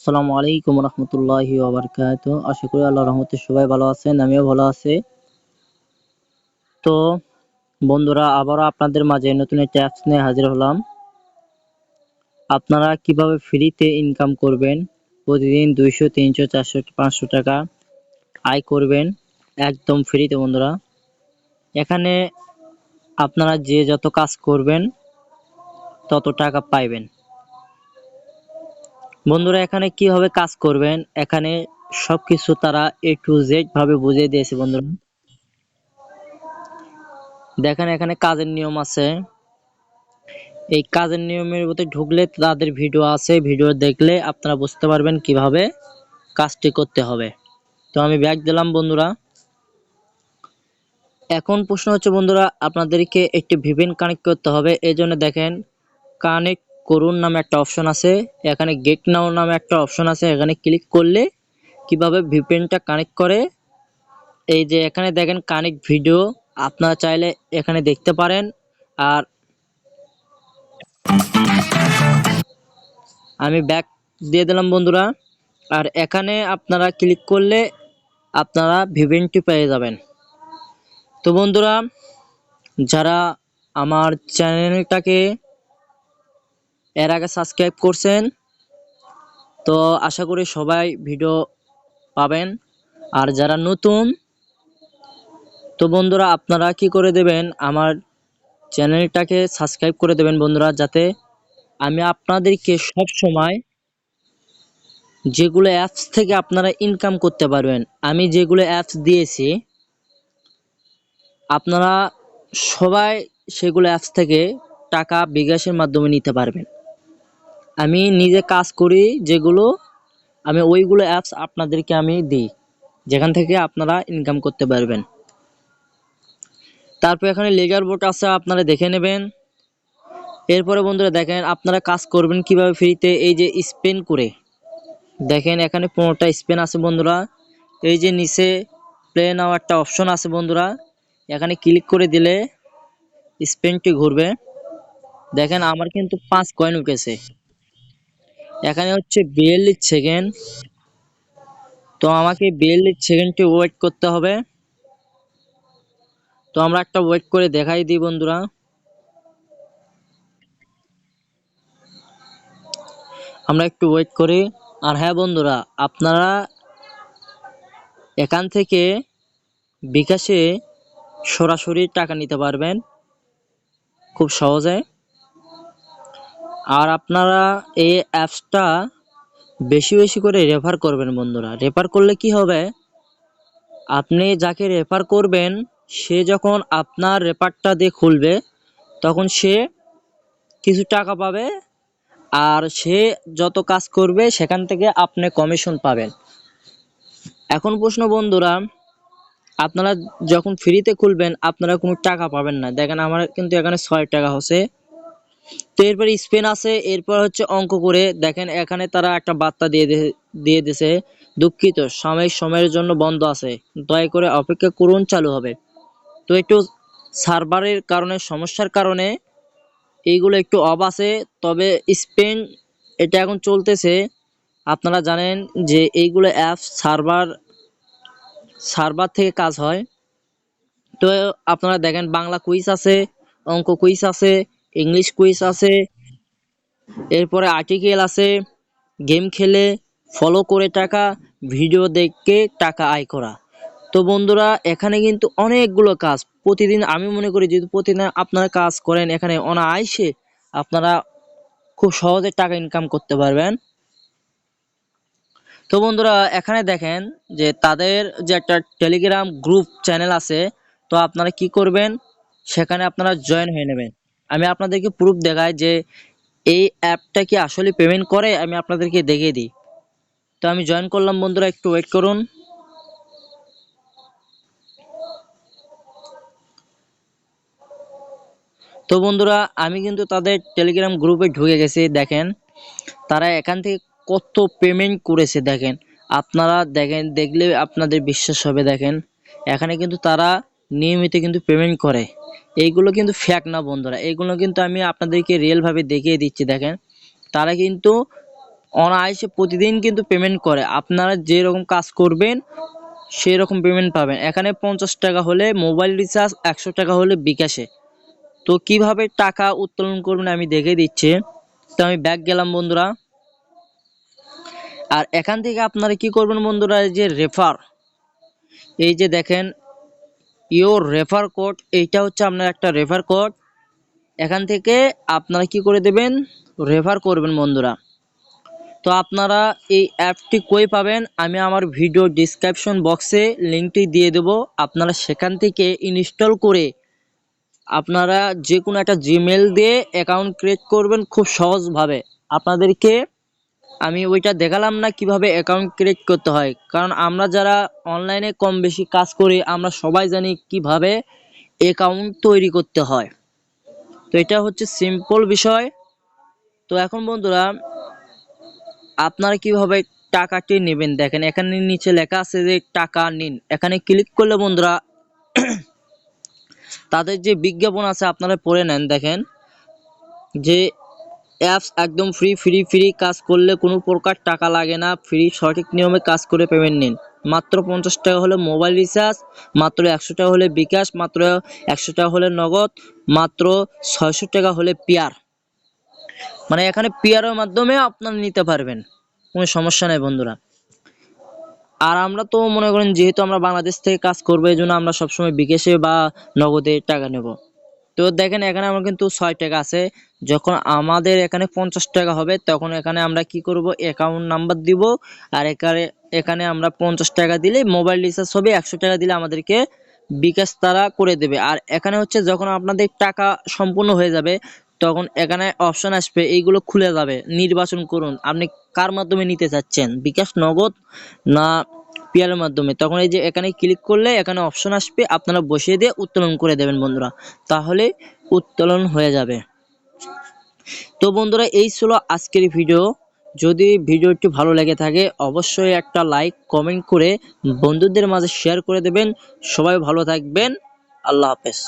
আসসালামু আলাইকুম রহমতুল্লাহি ওয়া বারাকাতুহু। আশা করি আল্লাহর রহমতে সবাই ভালো আছেন, আমিও ভালো আছি। তো বন্ধুরা, আবারও আপনাদের মাঝে নতুন একটা অ্যাপস নিয়ে হাজির হলাম। আপনারা কিভাবে ফ্রিতে ইনকাম করবেন, প্রতিদিন 200, 300, 400, 500 টাকা আয় করবেন একদম ফ্রিতে বন্ধুরা। এখানে আপনারা যে যত কাজ করবেন তত টাকা পাইবেন। বন্ধুরা, এখানে কিভাবে কাজ করবেন, এখানে সবকিছু তারা A to Z ভাবে বুঝিয়ে দিয়েছে বন্ধুরা। দেখেন, এখানে কাজের নিয়ম আছে। এই কাজের নিয়মের মধ্যে ঢুকলে তাদের ভিডিও আছে, ভিডিও দেখলে আপনারা বুঝতে পারবেন কিভাবে কাজটি করতে হবে। তো আমি ব্যাক দিলাম বন্ধুরা। এখন প্রশ্ন হচ্ছে বন্ধুরা, আপনাদেরকে একটি VPN কানেক্ট করতে হবে। এই জন্য দেখেন, কানেক্ট করুন নামে একটা অপশন আছে, এখানে গেট নাও নামে একটা অপশন আছে, এখানে ক্লিক করলে কিভাবে VPNটা কানেক্ট করে, এই যে এখানে দেখেন কানেক্ট ভিডিও, আপনারা চাইলে এখানে দেখতে পারেন। আর আমি ব্যাক দিয়ে দিলাম বন্ধুরা। আর এখানে আপনারা ক্লিক করলে আপনারা ভিপিএনটি পেয়ে যাবেন। তো বন্ধুরা, যারা আমার চ্যানেলটাকে এর আগে সাবস্ক্রাইব করছেন, তো আশা করি সবাই ভিডিও পাবেন। আর যারা নতুন, তো বন্ধুরা আপনারা কি করে দেবেন, আমার চ্যানেলটাকে সাবস্ক্রাইব করে দেবেন বন্ধুরা, যাতে আমি আপনাদেরকে সব সময় যেগুলো অ্যাপস থেকে আপনারা ইনকাম করতে পারবেন, আমি যেগুলো অ্যাপস দিয়েছি আপনারা সবাই সেগুলো অ্যাপস থেকে টাকা বিকাশের মাধ্যমে নিতে পারবেন। আমি নিজে কাজ করি যেগুলো, আমি ওইগুলো অ্যাপস আপনাদেরকে আমি দিই, যেখান থেকে আপনারা ইনকাম করতে পারবেন। তারপর এখানে লেজার বোর্ড আছে, আপনারা দেখে নেবেন। এরপরে বন্ধুরা দেখেন, আপনারা কাজ করবেন কিভাবে ফ্রিতে। এই যে স্পেন করে দেখেন, এখানে 15টা স্পেন আছে বন্ধুরা। এই যে নিচে প্লে নাও একটা অপশন আছে বন্ধুরা, এখানে ক্লিক করে দিলে স্পেনটি ঘুরবে। দেখেন আমার কিন্তু 5 কয়েন উঠেছে। এখানে হচ্ছে 42 সেকেন্ড, তো আমাকে 42 সেকেন্ডটি ওয়েট করতে হবে। তো আমরা একটা ওয়েট করে দেখাই দিই বন্ধুরা। আমরা একটু ওয়েট করি। আর হ্যাঁ বন্ধুরা, আপনারা এখান থেকে বিকাশে সরাসরি টাকা নিতে পারবেন খুব সহজে। আর আপনারা এই অ্যাপসটা বেশি বেশি করে রেফার করবেন বন্ধুরা। রেফার করলে কি হবে, আপনি যাকে রেফার করবেন সে যখন আপনার রেফারটা দিয়ে খুলবে, তখন সে কিছু টাকা পাবে। আর সে যত কাজ করবে সেখান থেকে আপনি কমিশন পাবেন। এখন প্রশ্ন বন্ধুরা, আপনারা যখন ফ্রিতে খুলবেন আপনারা কোনো টাকা পাবেন না। দেখেন আমার কিন্তু এখানে 6 টাকা হচ্ছে। তো এরপরে স্পেন আছে, এরপর হচ্ছে অঙ্ক করে। দেখেন এখানে তারা একটা বার্তা দিয়ে দিছে, দুঃখিত সাময়িক সময়ের জন্য বন্ধ আছে, দয়া করে অপেক্ষা করুন, চালু হবে। তো একটু সার্ভারের কারণে, সমস্যার কারণে এইগুলো একটু অফ আছে। তবে স্পেন এটা এখন চলতেছে। আপনারা জানেন যে এইগুলো অ্যাপ সার্ভার থেকে কাজ হয়। তো আপনারা দেখেন বাংলা কুইজ আছে, অঙ্ক কুইজ আছে, ইংলিশ কুইজ আছে, এরপরে আর্টিকেল আছে, গেম খেলে ফলো করে টাকা, ভিডিও দেখে টাকা আয় করা। তো বন্ধুরা, এখানে কিন্তু অনেকগুলো কাজ প্রতিদিন, আমি মনে করি যদি প্রতিদিন আপনারা কাজ করেন, এখানে অনায়াসে আপনারা খুব সহজে টাকা ইনকাম করতে পারবেন। তো বন্ধুরা, এখানে দেখেন যে তাদের যে একটা টেলিগ্রাম গ্রুপ চ্যানেল আছে। তো আপনারা কি করবেন, সেখানে আপনারা জয়েন হয়ে নেবেন। আমি আপনাদেরকে প্রুফ দেখাই যে এই অ্যাপটা কি আসলে পেমেন্ট করে, আমি আপনাদেরকে দেখিয়ে দিই। তো আমি জয়েন করলাম বন্ধুরা, একটু ওয়েট করুন। তো বন্ধুরা, আমি কিন্তু তাদের টেলিগ্রাম গ্রুপে ঢুকে গেছি। দেখেন তারা এখান থেকে কত পেমেন্ট করেছে। দেখেন আপনারা দেখেন, দেখলে আপনাদের বিশ্বাস হবে। দেখেন এখানে কিন্তু তারা নিয়মিত কিন্তু পেমেন্ট করে। এইগুলো কিন্তু ফ্যাক না বন্ধুরা, এইগুলো কিন্তু আমি আপনাদেরকে রিয়েল ভাবে দেখিয়ে দিচ্ছি। দেখেন তারা কিন্তু অনায়াসে প্রতিদিন কিন্তু পেমেন্ট করে। আপনারা যেরকম কাজ করবেন সেই রকম পেমেন্ট পাবেন। এখানে 50 টাকা হলে মোবাইল রিচার্জ, 100 টাকা হলে বিকাশে। তো কিভাবে টাকা উত্তোলন করবেন আমি দেখে দিচ্ছি। তো আমি ব্যাক গেলাম বন্ধুরা। আর এখান থেকে আপনারা কি করবেন বন্ধুরা, এই যে রেফার, এই যে দেখেন ইওর রেফার কোড, এইটা হচ্ছে আপনার একটা রেফার কোড। এখান থেকে আপনারা কি করে দেবেন, রেফার করবেন বন্ধুরা। তো আপনারা এই অ্যাপটি কই পাবেন, আমি আমার ভিডিও ডিসক্রিপশন বক্সে লিঙ্কটি দিয়ে দেব। আপনারা সেখান থেকে ইনস্টল করে আপনারা যে কোনো একটা জিমেল দিয়ে অ্যাকাউন্ট ক্রিয়েট করবেন খুব সহজভাবে। আপনাদেরকে আমি ওইটা দেখালাম না কিভাবে অ্যাকাউন্ট ক্রিয়েট করতে হয়, কারণ আমরা যারা অনলাইনে কম বেশি কাজ করি আমরা সবাই জানি কিভাবে অ্যাকাউন্ট তৈরি করতে হয়। তো এটা হচ্ছে সিম্পল বিষয়। তো এখন বন্ধুরা আপনারা কিভাবে টাকাটি নেবেন দেখেন, এখানে নিচে লেখা আছে যে টাকা নিন। এখানে ক্লিক করলে বন্ধুরা তাদের যে বিজ্ঞাপন আছে আপনারা পড়ে নেন। দেখেন যে অ্যাপস একদম ফ্রি ফ্রি ফ্রি, কাজ করলে কোনো প্রকার টাকা লাগে না, ফ্রি সঠিক নিয়মে কাজ করে পেমেন্ট নিন। মাত্র 50 টাকা হলে মোবাইল রিচার্জ, মাত্র 100 টাকা হলে বিকাশ, মাত্র 100 টাকা হলে নগদ, মাত্র 600 টাকা হলে পিয়ার। মানে এখানে পিয়ারের মাধ্যমে আপনারা নিতে পারবেন, কোনো সমস্যা নেই বন্ধুরা। আর আমরা তো মনে করেন যেহেতু আমরা বাংলাদেশ থেকে কাজ করবো, এই জন্য আমরা সবসময় বিকাশে বা নগদে টাকা নেব। তো দেখেন এখানে আমার কিন্তু 6 টাকা আছে। যখন আমাদের এখানে 50 টাকা হবে তখন এখানে আমরা কি করব, অ্যাকাউন্ট নাম্বার দিব। আর এখানে এখানে আমরা 50 টাকা দিলে মোবাইল রিচার্জ হবে, 100 টাকা দিলে আমাদেরকে বিকাশ তারা করে দেবে। আর এখানে হচ্ছে যখন আপনাদের টাকা সম্পূর্ণ হয়ে যাবে তখন এখানে অপশন আসবে, এইগুলো খুলে যাবে, নির্বাচন করুন আপনি কার মাধ্যমে নিতে চাচ্ছেন, বিকাশ, নগদ না পিয়ারের মাধ্যমে। তখন এই যে এখানে ক্লিক করলে এখানে অপশন আসবে, আপনারা বসিয়ে দিয়ে উত্তোলন করে দেবেন বন্ধুরা, তাহলে উত্তোলন হয়ে যাবে। তো বন্ধুরা এই ছিল আজকের ভিডিও। যদি ভিডিওটি ভালো লেগে থাকে অবশ্যই একটা লাইক কমেন্ট করে বন্ধুদের মাঝে শেয়ার করে দেবেন। সবাই ভালো থাকবেন, আল্লাহ হাফেজ।